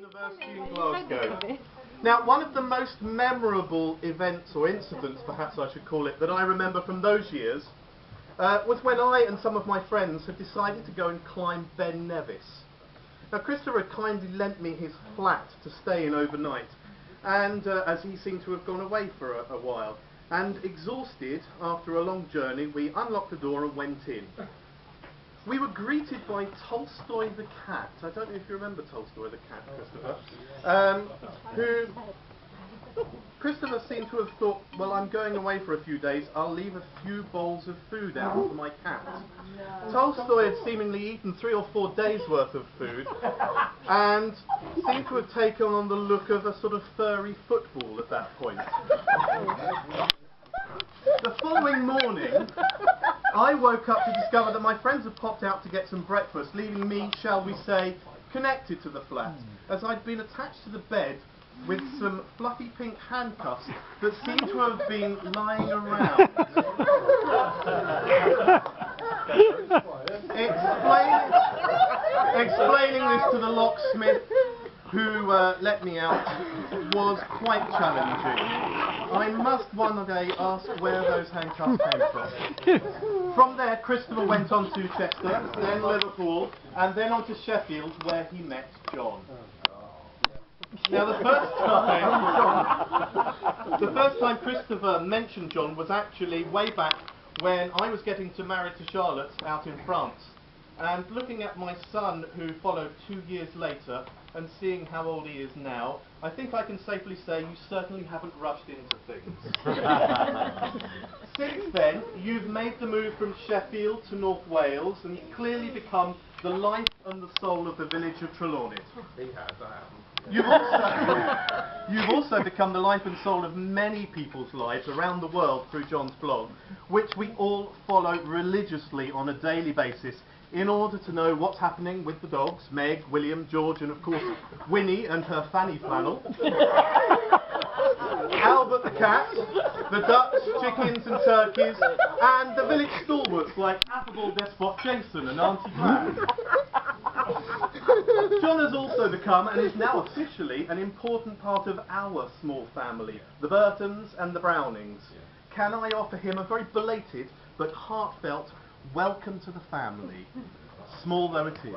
University in Glasgow. Now, one of the most memorable events or incidents, perhaps I should call it, that I remember from those years was when I and some of my friends had decided to go and climb Ben Nevis. Now, Christopher had kindly lent me his flat to stay in overnight, and as he seemed to have gone away for a while. And exhausted after a long journey, we unlocked the door and went in. We were greeted by Tolstoy the cat. I don't know if you remember Tolstoy the cat, Christopher. Who Christopher seemed to have thought, well, I'm going away for a few days, I'll leave a few bowls of food out for my cat. Tolstoy had seemingly eaten 3 or 4 days' worth of food and seemed to have taken on the look of a sort of furry football at that point. The following morning, I woke up to discover that my friends had popped out to get some breakfast, leaving me, shall we say, connected to the flat, as I'd been attached to the bed with some fluffy pink handcuffs that seemed to have been lying around. Explaining this to the locksmith who let me out was quite challenging. I must one day ask where those handcuffs came from. From there, Christopher went on to Chester, then Liverpool, and then on to Sheffield, where he met John. Now, the first time Christopher mentioned John was actually way back when I was getting married to Charlotte out in France. And looking at my son, who followed 2 years later, and seeing how old he is now, I think I can safely say you certainly haven't rushed into things. Since then, you've made the move from Sheffield to North Wales and clearly become the life and the soul of the village of Trelawney. He has, I haven't. You've also become the life and soul of many people's lives around the world through John's blog, which we all follow religiously on a daily basis in order to know what's happening with the dogs, Meg, William, George, and of course Winnie and her fanny flannel, Albert the cat, the ducks, chickens and turkeys, and the village stalwarts like affable despot Jason and Auntie Glad. John has also become, and is now officially, an important part of our small family, the Burtons and the Brownings. Can I offer him a very belated but heartfelt welcome to the family, small though it is.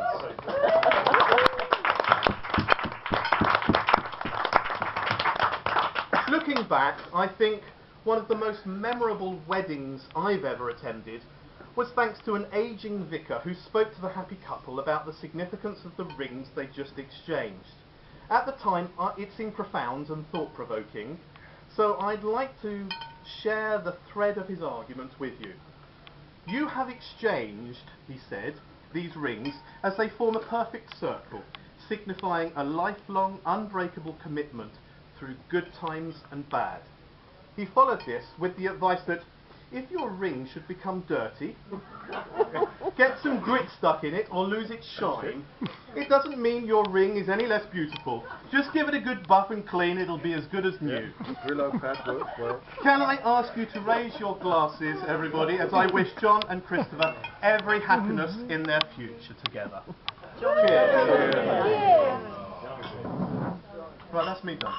Looking back, I think one of the most memorable weddings I've ever attended was thanks to an ageing vicar who spoke to the happy couple about the significance of the rings they just exchanged. At the time, it seemed profound and thought-provoking, so I'd like to share the thread of his argument with you. You have exchanged, he said, these rings as they form a perfect circle, signifying a lifelong, unbreakable commitment through good times and bad. He followed this with the advice that if your ring should become dirty, get some grit stuck in it or lose its shine, it doesn't mean your ring is any less beautiful. Just give it a good buff and clean, it'll be as good as new. Can I ask you to raise your glasses, everybody, as I wish John and Christopher every happiness in their future together. Cheers. Right, that's me done.